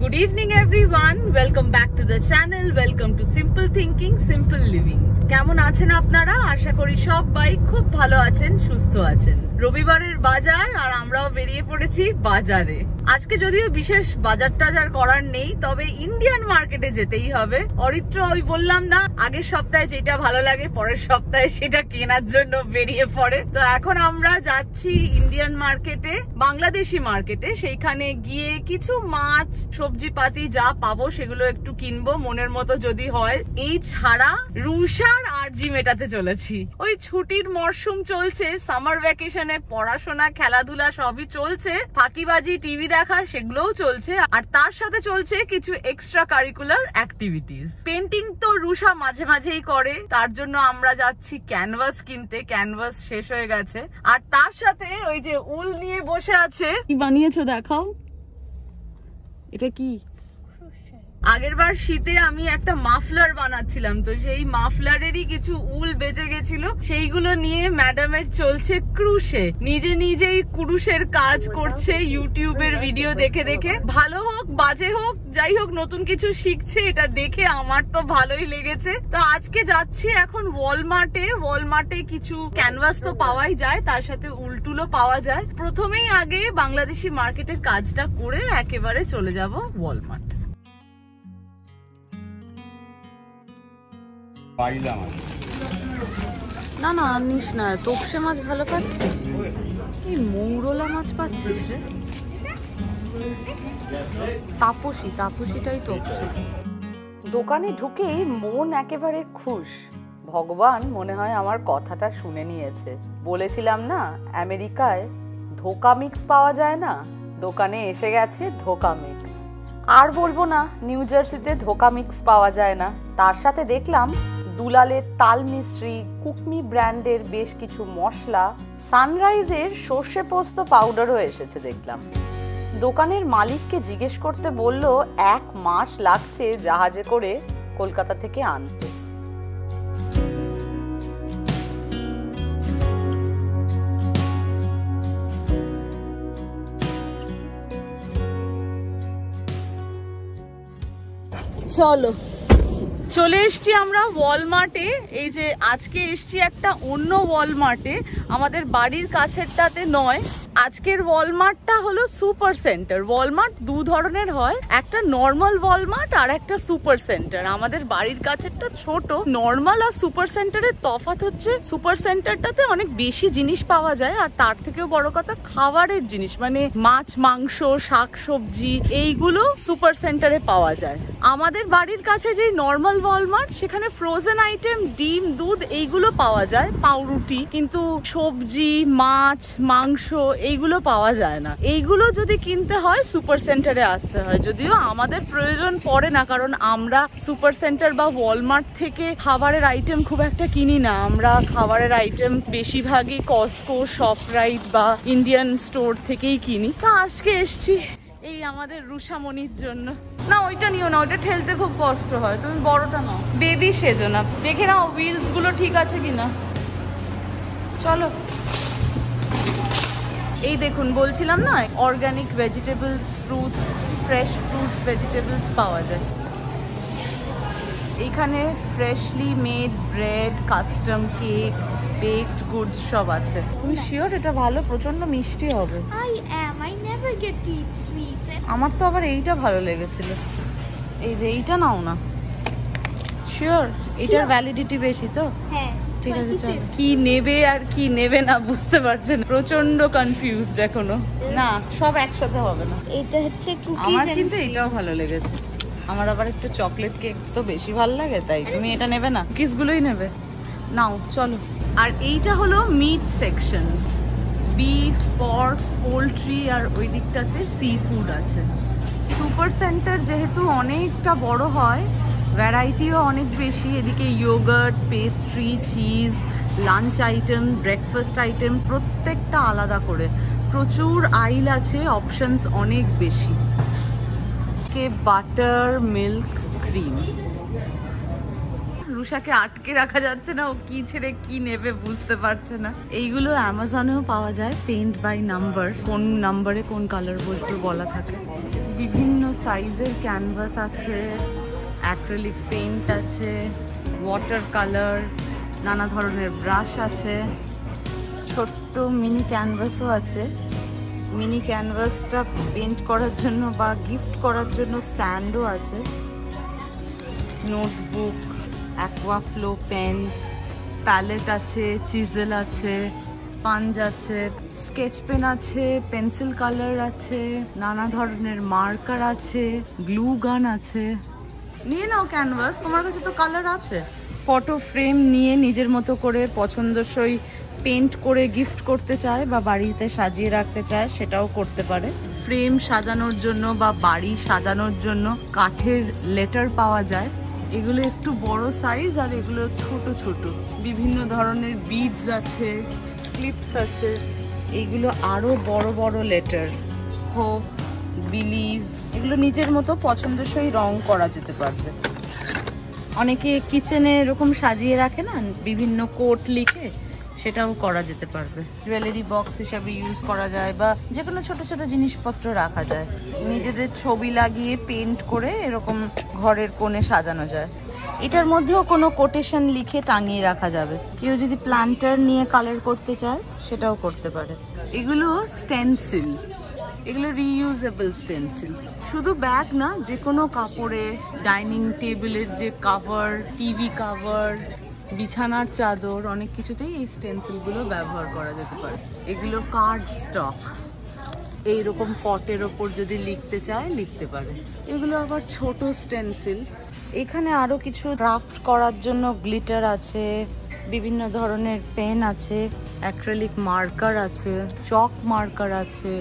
Good evening everyone, welcome back to the channel, welcome to Simple Thinking, Simple Living. কেমন আছেন আপনারা? আশা করি সবাই খুব ভালো আছেন, সুস্থ আছেন। রবিবারের বাজার আর আমরাও বেরিয়ে পড়েছি বাজারে। আজকে যদিও বিশেষ বাজার টাজার করার নেই, তবে ইন্ডিয়ান মার্কেটে যেতেই হবে। অরিত্র ওই বললাম না, আগের সপ্তাহে যেটা ভালো লাগে পরের সপ্তাহে সেটা কেনার জন্য বেরিয়ে পড়ে। তো এখন আমরা যাচ্ছি ইন্ডিয়ান মার্কেটে, বাংলাদেশি মার্কেটে। সেইখানে গিয়ে কিছু মাছ, সবজি পাতি যা পাবো সেগুলো একটু কিনবো মনের মতো যদি হয়। এই ছাড়া রুষার আর্জি মেটাতে চলেছি। ওই ছুটির মরশুম চলছে, সামার ভ্যাকেশনে পড়াশোনা খেলাধুলা সবই চলছে, ফাঁকিবাজি টিভি দেখা সেগুলোও চলছে, আর তার সাথে চলছে কিছু এক্সট্রা কারিকুলার অ্যাক্টিভিটিস। পেন্টিং তো রুষা মাঝে মাঝেই করে, তার জন্য আমরা যাচ্ছি ক্যানভাস কিনতে। ক্যানভাস শেষ হয়ে গেছে, আর তার সাথে ওই যে উল নিয়ে বসে আছে। কি বানিয়েছো দেখাও, এটা কি? আগের বার শীতে আমি একটা মাফলার বানাচ্ছিলাম, তো সেই মাফলারেরই কিছু উল বেঁচে গেছিল, সেইগুলো নিয়ে ম্যাডামের চলছে ক্রুশে। নিজে নিজেই ক্রুশের কাজ করছে ইউটিউবের ভিডিও দেখে দেখে। ভালো হোক বাজে হোক, যাই হোক নতুন কিছু শিখছে, এটা দেখে আমার তো ভালোই লেগেছে। তো আজকে যাচ্ছি এখন ওয়ালমার্টে কিছু ক্যানভাস তো পাওয়াই যায়, তার সাথে উলটুলও পাওয়া যায়। প্রথমেই আগে বাংলাদেশি মার্কেটের কাজটা করে একেবারে চলে যাব ওয়ালমার্ট। না না আনিস না, তোপসে মাছ ভালো পাচ্ছিস? এই মৌরলা মাছ পাচ্ছিস রে? তাপসিটাই তোপসে। দোকানে ঢুকেই মন একেবারে খুশ। ভগবান মনে হয় আমার কথাটা শুনে নিয়েছে। বলেছিলাম না আমেরিকায় ধোকা মিক্স পাওয়া যায় না, দোকানে এসে গেছে ধোকা মিক্স। আর বলবো না নিউ জার্সিতে ধোকা মিক্স পাওয়া যায় না। তার সাথে দেখলাম দুলালের তাল মিশ্রি, কুকমি ব্র্যান্ডের বেশ কিছু মশলা, সানরাইজের সর্ষে পোস্ত পাউডারও এসেছে দেখলাম। দোকানের মালিককে জিজ্ঞেস করতে বলল 1 মাস লাগছে জাহাজে করে কলকাতা থেকে আনতে। চলে এসছি আমরা ওয়ালমার্টে। এই যে আজকে এসছি একটা অন্য ওয়ালমার্টে, আমাদের বাড়ির কাছেরটাতে নয়। আজকের ওয়ালমার্টটা হলো সুপার সেন্টার। ওয়ালমার্ট দু ধরনের হয়, একটা নর্মাল ওয়ালমার্ট আর একটা সুপার সেন্টার। আমাদের বাড়ির কাছেরটা ছোট। নর্মাল আর সুপার সেন্টারের তফাৎ হচ্ছে সুপার সেন্টারটাতে অনেক বেশি জিনিস পাওয়া যায়, আর তার থেকেও বড় কথা খাবারের জিনিস, মানে মাছ মাংস শাকসবজি এইগুলো সুপার সেন্টারে পাওয়া যায়। আমাদের বাড়ির কাছে যে নর্মাল ওয়ালমার্ট, সেখানে ফ্রোজেন আইটেম, ডিম দুধ এইগুলো পাওয়া যায়, পাউরুটি, কিন্তু সবজি মাছ মাংস এইগুলো পাওয়া যায় না। এইগুলো যদি কিনতে হয় সুপার সেন্টারে আসতে হয়, যদিও আমাদের প্রয়োজন পড়ে না, কারণ আমরা সুপার সেন্টার বা ওয়ালমার্ট থেকে খাবারের আইটেম খুব একটা কিনি না। আমরা খাবারের আইটেম বেশিরভাগই কস্টকো, শপরাইট বা ইন্ডিয়ান স্টোর থেকেই কিনি। তা আজকে এসছি এই আমাদের রুষামণির জন্য। না ওইটা নিও না, ওইটা ঠেলতে খুব কষ্ট হয়, তুমি বড়টা নাও। বেবি সেজো না, দেখে নাও হুইলস গুলো ঠিক আছে কিনা। চলো। এই দেখুন বলছিলাম না organic vegetables, fruits, fresh fruits vegetables পাওয়া যায় এইখানে। Freshly made bread, custom cakes, baked goods সব আছে। তুমি শিওর এটা ভালো? প্রচন্ড মিষ্টি হবে। আমার তো আবার এইটা ভালো লেগেছিল, এই যে এইটা নাও না। শিওর এটার ভ্যালিডিটি বেশি তো? হ্যাঁ ঠিক আছে চল। কি নেবে আর কি নেবে না বুঝতে পারছেন, প্রচন্ড কনফিউজড এখনো। না সব একসাথে হবে না। এটা হচ্ছে কুকিজ। আমার কিন্তু এটাও ভালো লেগেছে। আমার আবার একটু চকলেট কেক তো বেশি ভালো লাগে, তাই তুমি এটা নেবে না, কুকিজ গুলোই নেবে? নাও চলো। আর এইটা হলো meat section, beef, pork, poultry, আর ওই দিকটাতে সি ফুড আছে। সুপার সেন্টার যেহেতু অনেকটা বড় হয়, ভ্যারাইটিও অনেক বেশি। এদিকে yogurt, pastry, cheese, lunch item, breakfast item প্রত্যেকটা আলাদা করে। প্রচুর আইল আছে, অপশনস অনেক বেশি। কে বাটার, মিল্ক, ক্রিম। রুষাকে আটকে রাখা যাচ্ছে না, ও কি ছেড়ে কি নেবে বুঝতে পারছে না। এইগুলো অ্যামাজনেও পাওয়া যায়, পেইন্ট বাই নাম্বার, কোন নাম্বারে কোন কালার বসবে বলা থাকে। বিভিন্ন সাইজের ক্যানভাস আছে, অ্যাক্রিলিক পেইন্ট আছে, ওয়াটার কালার, নানা ধরনের ব্রাশ আছে, ছোট্ট মিনি ক্যানভাসও আছে। মিনি ক্যানভাসটা পেইন্ট করার জন্য বা গিফট করার জন্য স্ট্যান্ডও আছে। নোটবুক, অ্যাকোয়াফ্লো পেন, প্যালেট আছে, চিজেল আছে, স্পঞ্জ আছে, স্কেচ পেন আছে, পেন্সিল কালার আছে, নানা ধরনের মার্কার আছে, গ্লু গান আছে। নিয়ে নাও ক্যানভাস, তোমার কাছে তো কালার আছে। ফটো ফ্রেম নিয়ে নিজের মতো করে পছন্দসই পেইন্ট করে গিফট করতে চায় বা বাড়িতে সাজিয়ে রাখতে চায়, সেটাও করতে পারে। ফ্রেম সাজানোর জন্য বা বাড়ি সাজানোর জন্য কাঠের লেটার পাওয়া যায়। এগুলো একটু বড় সাইজ আর এগুলো ছোট ছোট। বিভিন্ন ধরনের বিডস আছে, ক্লিপস আছে। এগুলো আরো বড় বড় লেটার, হোপ, বিলিভ, এগুলো নিজের মতো পছন্দসই রং করা যেতে পারবে। অনেকে কিচেনে এরকম সাজিয়ে রাখে না বিভিন্ন কোট লিখে, সেটাও করা যেতে পারবে। জুয়েলারি বক্স হিসাবে ইউজ করা যায় বা যে কোনো ছোট ছোট জিনিসপত্র রাখা যায়। নিজেদের ছবি লাগিয়ে পেইন্ট করে এরকম ঘরের কোণে সাজানো যায়। এটার মধ্যেও কোনো কোটেশন লিখে টাঙিয়ে রাখা যাবে। কেউ যদি প্ল্যান্টার নিয়ে কালার করতে চায় সেটাও করতে পারে। এগুলো স্টেনসিল, এগুলো রিইউজেবল স্টেনসিল। শুধু ব্যাগ না, যে কোনো কাপড়ে, ডাইনিং টেবিলের যে কাভার, টিভি কাভার, বিছানার চাদর, অনেক কিছুতেই এই স্টেনসিলগুলো ব্যবহার করা যেতে পারে। এগুলো কার্ড স্টক, এইরকম পটের ওপর যদি লিখতে চায় লিখতে পারে। এগুলো আবার ছোট স্টেনসিল। এখানে আরো কিছু ক্রাফট করার জন্য গ্লিটার আছে, বিভিন্ন ধরনের পেন আছে, অ্যাক্রিলিক মার্কার আছে, চক মার্কার আছে,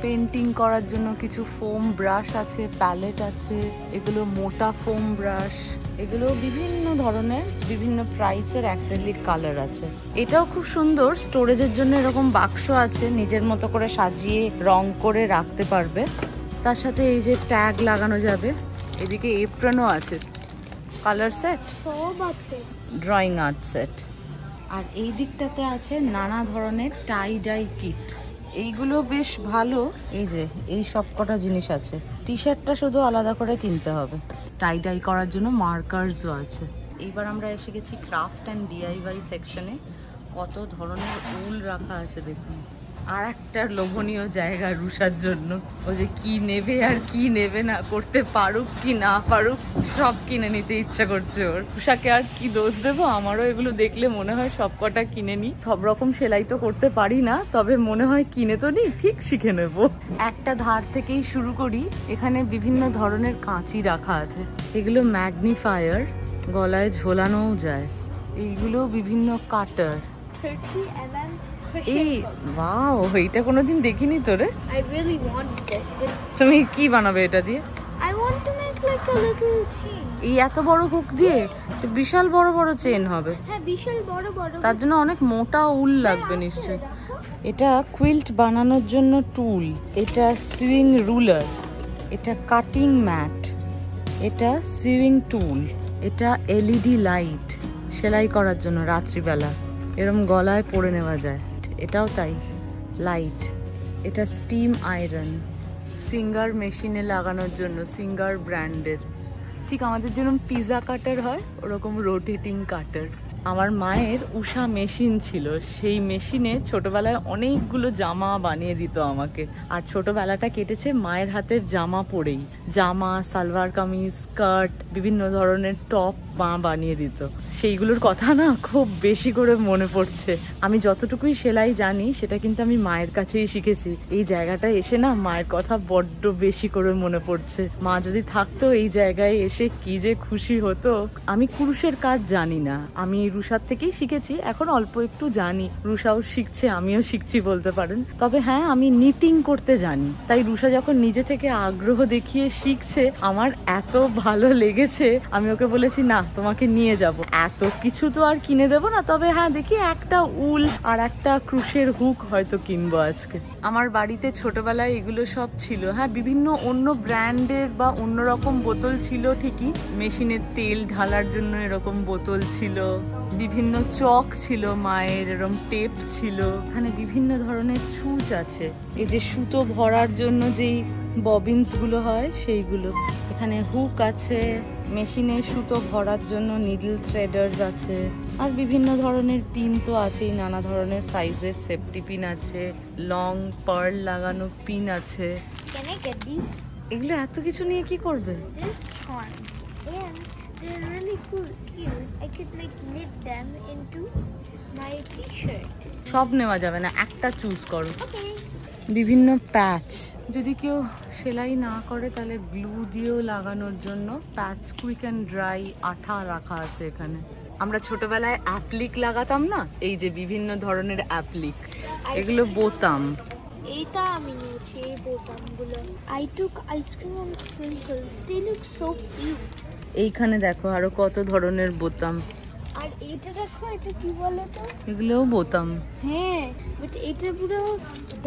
পেন্টিং করার জন্য কিছু ফোম ব্রাশ আছে, প্যালেট আছে। এগুলো মোটা ফোম ব্রাশ। এগুলো বিভিন্ন ধরনের বিভিন্ন প্রাইসের অ্যাক্রিলিক কালার আছে। এটাও খুব সুন্দর। স্টোরেজের জন্য এরকম বাক্স আছে, নিজের মতো করে সাজিয়ে রং করে রাখতে পারবে। তার সাথে এই যে ট্যাগ লাগানো যাবে। এদিকে এপ্রনও আছে, colour set, drawing art set. আর এই দিকটাতে আছে নানা ধরনের টাই ডাই কিট। এইগুলো বেশ ভালো। এই যে এই সব কটা জিনিস আছে। টি শার্টটা শুধু আলাদা করে কিনতে হবে। টাই ডাই করার জন্য মার্কারসও আছে। এইবার আমরা এসে গেছি ক্রাফট অ্যান্ড ডিআইওয়াই সেকশনে। কত ধরনের উল রাখা আছে দেখুন। আর একটা লোভনীয় জায়গা রুষার জন্য। ও যে কি নেবে আর কি নেবে না, করতে পারুক কি না পারুক, সব কিনে নিতে ইচ্ছা করছে ওর। রুষাকে আর কি দোষ দেবো, আমারও এগুলো দেখলে মনে হয় সব কটা কিনে নি। সব রকম সেলাই তো করতে পারি না, তবে মনে হয় কিনে তো নি, ঠিক শিখে নেব। একটা ধার থেকেই শুরু করি। এখানে বিভিন্ন ধরনের কাঁচি রাখা আছে। এগুলো ম্যাগনিফায়ার, গলায় ঝোলানোও যায়। এইগুলো বিভিন্ন কাটার। এই ওয়াও, এইটা কোনোদিন দেখিনি তোরে। I really want this, but তুমি কি বানাবে এটা দিয়ে? I want to make like a little chain. এই এত বড় হুক দিয়ে বিশাল বড় বড় চেন হবে। হ্যাঁ, বিশাল বড় বড়। তার জন্য অনেক মোটা উল লাগবে নিশ্চয়ই। এটা কুইল্ট বানানোর জন্য টুল, এটা সুইং রুলার, এটা কাটিং ম্যাট, এটা সুইং টুল, এটা এলইডি লাইট, সেলাই করার জন্য রাত্রিবেলা এরম গলায় পরে নেওয়া যায়। এটাও তাই, লাইট। এটা স্টিম আয়রন, সিঙ্গার মেশিনে লাগানোর জন্য, সিঙ্গার ব্র্যান্ডের। ঠিক আমাদের যেরকম পিজা কাটার হয় ওরকম রোটেটিং কাটার। আমার মায়ের উষা মেশিন ছিল, সেই মেশিনে ছোটবেলায় অনেকগুলো জামা বানিয়ে দিত আমাকে। আর ছোটবেলাটা কেটেছে মায়ের হাতের জামা পরেই। জামা, সালোয়ার কামিজ, স্কার্ট, বিভিন্ন ধরনের টপ মা বানিয়ে দিত। সেইগুলোর কথা না খুব বেশি করে মনে পড়ছে। আমি যতটুকুই সেলাই জানি সেটা কিন্তু আমি মায়ের কাছেই শিখেছি। এই জায়গাটায় এসে না মায়ের কথা বড্ড বেশি করে মনে পড়ছে। মা যদি থাকতো এই জায়গায় এসে কি যে খুশি হতো। আমি কুরুশের কাজ জানি না, আমি রুষার থেকেই শিখেছি। এখন অল্প একটু জানি, রুষাও শিখছে, আমিও শিখছি বলতে পারেন। তবে হ্যাঁ, আমি নিটিং করতে জানি। তাই রুষা যখন নিজে থেকে আগ্রহ দেখিয়ে শিখছে, আমার এত ভালো লেগেছে। আমি ওকে বলেছি, না তোমাকে নিয়ে যাব। এত কিছু তো আর কিনে দেবো না, তবে হ্যাঁ দেখি একটা উল আর একটা ক্রুশের হুক হয়তো কিনবো আজকে। আমার বাড়িতে ছোটবেলায় এগুলো সব ছিল। হ্যাঁ, বিভিন্ন অন্য ব্র্যান্ডের বা অন্যরকম বোতল ছিল ঠিকই, মেশিনের তেল ঢালার জন্য এরকম বোতল ছিল, বিভিন্ন চক ছিল, মায়ের এরকম টেপ ছিল, এখানে বিভিন্ন ধরনের ছুঁচ আছে, এই যে সুতো ভরার জন্য যেই ববিনস গুলো হয় সেইগুলো, এখানে হুক আছে, মেশিনে সুতো ভরার জন্য নিডল থ্রেডার্স আছে, আর বিভিন্ন ধরনের পিন তো আছেই, নানা ধরনের সাইজের সেফটি পিন আছে, লং পার্ল লাগানো পিন আছে। Can I get these? এগুলো এত কিছু নিয়ে কি করবে? This horn. And they're really cool, cute. I could like knit them into my t-shirt. সব নেওয়া যাবে না, একটা চুজ করো। Okay. বিভিন্ন প্যাচ, যদি কেউ সেলাই না করে তাহলে গ্লু দিয়েও লাগানোর জন্য প্যাচ কুইক অ্যান্ড ড্রাই আঠা রাখা আছে এখানে। আমরা ছোটবেলায় অ্যাপ্লিক লাগাতাম না, এই যে বিভিন্ন ধরনের অ্যাপ্লিক, এগুলো বোতাম। এইটা আমি নিয়েছি এই বোতামগুলো। I took ice cream and sprinkles. They look so cute. এইখানে দেখো আরো কত ধরনের বোতাম। আর এটা দেখো, এটা কি বলে তো? এগুলোও বোতাম। হ্যাঁ, বাট এটা পুরো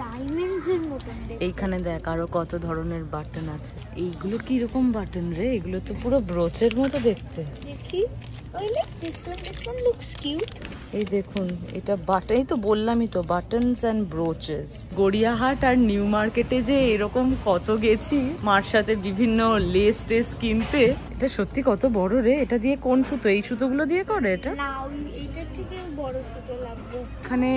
ডায়মন্ডস এর মতন দেখতে। এইখানে দেখ আরো কত ধরনের বাটন আছে। এইগুলো কি রকম বাটন রে? এগুলো তো পুরো ব্রোচের মতো দেখতে। দেখি, I like this one. This one looks cute. এই দেখুন, এটা বাটন, এই তো বললামই তো, বাটনস অ্যান্ড ব্রোচেস। গড়িয়াহাট আর নিউ মার্কেটে যে এরকম কত গেছি মার সাথে বিভিন্ন লেস টেস কিনতে। এটা সত্যি কত বড় রে, এটা দিয়ে কোন সুতো? এই সুতোগুলো দিয়ে করে এটা? না, এইটার থেকে বড় সুতো লাগবে। এখানে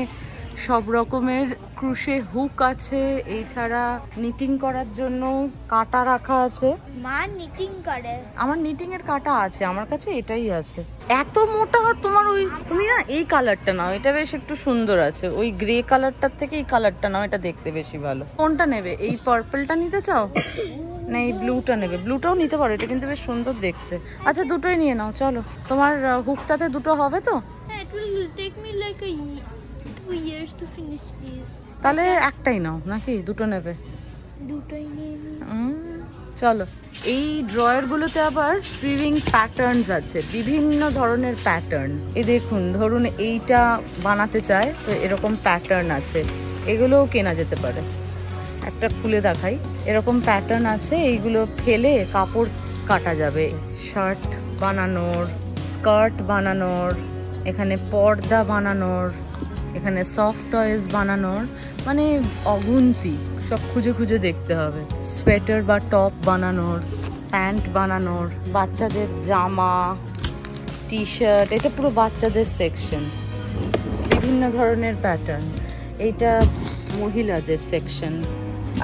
সব রকমের ক্রুশে হুক আছে, এছাড়া নিটিং করার জন্য কাটা রাখা আছে। মা নিটিং করে। আমার নিটিং এর কাটা আছে, আমার কাছে এটাই আছে। এত মোটা তোমার ওই, তুমি না এই কালারটা নাও, এটা বেশ একটু সুন্দর আছে। ওই গ্রে কালারটার থেকে এই কালারটা নাও, এটা দেখতে বেশি ভালো। কোনটা নেবে? এই পার্পলটা নিতে চাও না এই ব্লুটা নেবে? ব্লুটাও নিতে পারো, এটা কিন্তু বেশ সুন্দর দেখতে। আচ্ছা দুটোই নিয়ে নাও চলো। তোমার হুকটাতে দুটো হবে তো? হ্যাঁ, it will take me like 2 years to finish these. তাহলে একটাই নাও নাকি দুটো নেবে? দুটোই নিয়ে নিই। চলো। এই ড্রয়ার গুলোতে আবার সুইভিং প্যাটার্নস আছে, বিভিন্ন ধরনের প্যাটার্ন। এই দেখুন, ধরুন এইটা বানাতে চায় তো এরকম প্যাটার্ন আছে, এগুলোও কেনা যেতে পারে। একটা খুলে দেখাই, এরকম প্যাটার্ন আছে, এইগুলো ফেলে কাপড় কাটা যাবে। শার্ট বানানোর, স্কার্ট বানানোর, এখানে পর্দা বানানোর, এখানে সফট টয়েস বানানোর, মানে অগুন্তি, সব খুঁজে খুঁজে দেখতে হবে। সোয়েটার বা টপ বানানোর, প্যান্ট বানানোর, বাচ্চাদের জামা, টি শার্ট, এটা পুরো বাচ্চাদের সেকশন, বিভিন্ন ধরনের প্যাটার্ন। এইটা মহিলাদের সেকশন,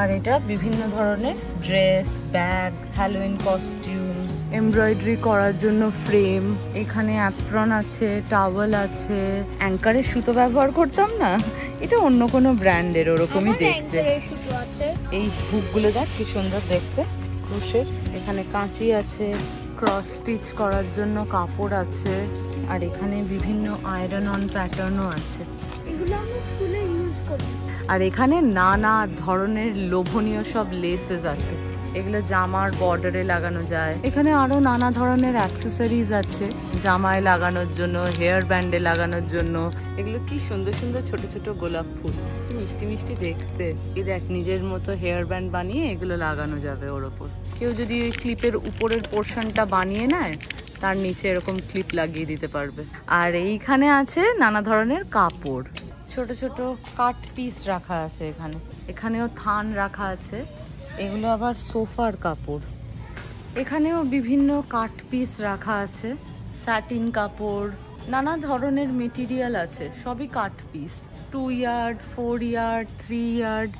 আর এটা বিভিন্ন ধরনের dress, bag, Halloween costumes, embroidery করার জন্য ফ্রেম, এখানে অ্যাপ্রন আছে, টাওয়েল আছে। অ্যাঙ্কারের সুতো ব্যবহার করতাম না, এটা অন্য কোনো ব্র্যান্ডের, ওরকমই দেখতে। এই হুকগুলো দেখ কি সুন্দর দেখতে, ক্রুশের। এখানে কাঁচি আছে, ক্রস স্টিচ করার জন্য কাপড় আছে, আর এখানে বিভিন্ন আয়রন অন প্যাটার্নও আছে। এগুলো আমি স্কুলে ইউজ করি। আর এখানে নানা ধরনের লোভনীয় সব লেসেস আছে, এগুলো জামার বর্ডারে লাগানো যায়। এখানে আরো নানা ধরনের অ্যাক্সেসরিজ আছে, জামায় লাগানোর জন্য, হেয়ার ব্যান্ডে লাগানোর জন্য। এগুলো কি সুন্দর সুন্দর ছোট ছোট গোলাপ ফুল, মিষ্টি মিষ্টি দেখতে। এই দেখ, নিজের মতো হেয়ার ব্যান্ড বানিয়ে এগুলো লাগানো যাবে ওর ওপর। কেউ যদি ওই ক্লিপের উপরের পোর্শনটা বানিয়ে নেয়, তার নিচে এরকম ক্লিপ লাগিয়ে দিতে পারবে। আর এইখানে আছে নানা ধরনের কাপড়, ছোট ছোট কাট পিস রাখা আছে এখানে। এখানেও থান রাখা আছে, এগুলো আবার সোফার কাপড়। এখানেও বিভিন্ন কাট পিস রাখা আছে, স্যাটিন কাপড়, নানা ধরনের মেটেরিয়াল আছে, সবই cut piece. 2 yard, 4 yard, 3 yard,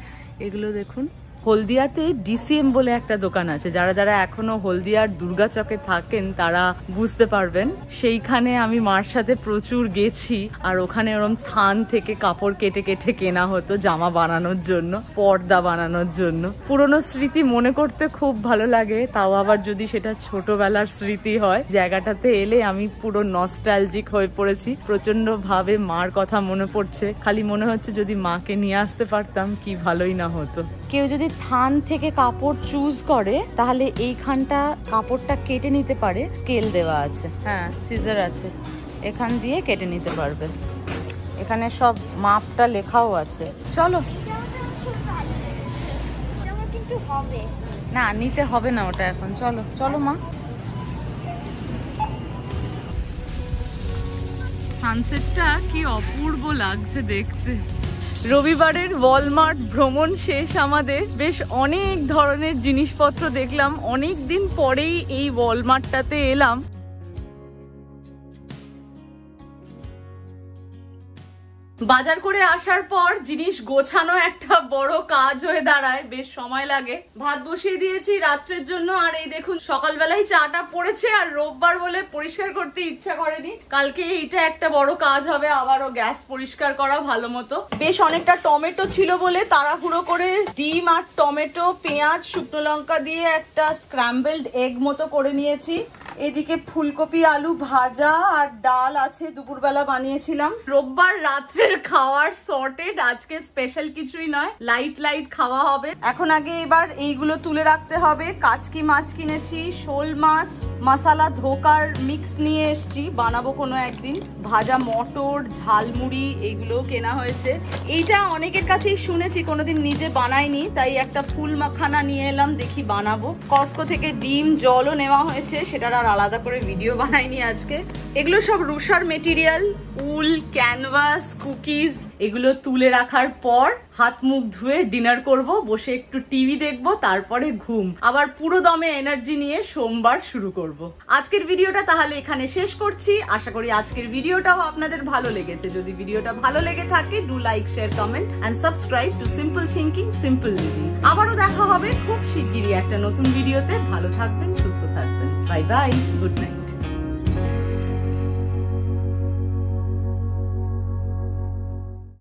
এগুলো দেখুন। হলদিয়াতে ডিসিএম বলে একটা দোকান আছে, যারা যারা এখনো হলদিয়ার দুর্গাচকে থাকেন তারা বুঝতে পারবেন। সেইখানে আমি মার সাথে প্রচুর গেছি, আর ওখানে ওরম থান থেকে কাপড় কেটে কেটে কেনা হতো জামা বানানোর জন্য, পর্দা বানানোর জন্য। পুরনো স্মৃতি মনে করতে খুব ভালো লাগে, তাও আবার যদি সেটা ছোটবেলার স্মৃতি হয়। জায়গাটাতে এলে আমি পুরো নস্টালজিক হয়ে পড়েছি, প্রচন্ড ভাবে মার কথা মনে পড়ছে। খালি মনে হচ্ছে যদি মাকে নিয়ে আসতে পারতাম কি ভালোই না হতো। কেউ যদি থান থেকে কাপড় চুজ করে তাহলে এইখানটা কাপড়টা কেটে নিতে পারে। স্কেল দেওয়া আছে, হ্যাঁ সিজার আছে, এখান দিয়ে কেটে নিতে পারবে। এখানে সব মাপটা লেখাও আছে। চলো, কিন্তু হবে না নিতে হবে না ওটা এখন। চলো চলো মা। সানসেটটা কি অপূর্ব লাগছে দেখতে। রবিবারের ওয়ালমার্ট ভ্রমণ শেষ আমাদের। বেশ অনেক ধরনের জিনিসপত্র দেখলাম। অনেক দিন পরেই এই ওয়ালমার্টটাতে এলাম। বাজার করে আসার পর জিনিস গোছানো একটা বড় কাজ হয়ে দাঁড়ায়, বেশ সময় লাগে। ভাত বসিয়ে দিয়েছি রাত্রের জন্য, আর এই দেখুন সকালবেলায় চাটা পড়েছে, আর রোববার বলে পরিষ্কার করতে ইচ্ছা করেনি। কালকে এইটা একটা বড় কাজ হবে, আবারও গ্যাস পরিষ্কার করা ভালো মতো। বেশ অনেকটা টমেটো ছিল বলে তাড়াহুড়ো করে ডিম আর টমেটো, পেঁয়াজ, শুকনো লঙ্কা দিয়ে একটা স্ক্র্যাম্বলড এগ মতো করে নিয়েছি। এদিকে ফুলকপি আলু ভাজা আর ডাল আছে, দুপুরবেলা বানিয়েছিলাম। রোববার রাত্রের খাওয়ার সর্টেড, আজকে স্পেশাল কিছুই নয়, লাইট লাইট খাওয়া হবে। এখন আগে এবার এইগুলো তুলে রাখতে হবে। কাচকি মাছ কিনেছি, শোল মাছ, মশলা ধোকার মিক্স নিয়ে এসছি, বানাবো কোনো একদিন। ভাজা মটর, ঝালমুড়ি এগুলো কেনা হয়েছে। এইটা অনেকের কাছেই শুনেছি, কোনোদিন নিজে বানাইনি, তাই একটা ফুল মাখানা নিয়ে এলাম, দেখি বানাবো। কস্কো থেকে ডিম, জলও নেওয়া হয়েছে, সেটার আর আলাদা করে ভিডিও বানাইনি আজকে। এগুলো সব রুষার মেটেরিয়াল, উল, ক্যানভাস, কুকিজ। এগুলো তুলে রাখার পর হাত মুখ ধুয়ে ডিনার করব, বসে একটু টিভি দেখবো, তারপরে ঘুম। আবার পুরো দমে এনার্জি নিয়ে সোমবার শুরু করব। আজকের ভিডিওটা তাহলে এখানে শেষ করছি। আশা করি আজকের ভিডিওটাও আপনাদের ভালো লেগেছে। যদি ভিডিওটা ভালো লেগে থাকে, do like, share, comment and subscribe to Simple Thinking, Simple Living. আবারও দেখা হবে খুব শিগগিরই একটা নতুন ভিডিওতে। ভালো থাকবেন, সুস্থ থাকবেন। Bye bye, good night.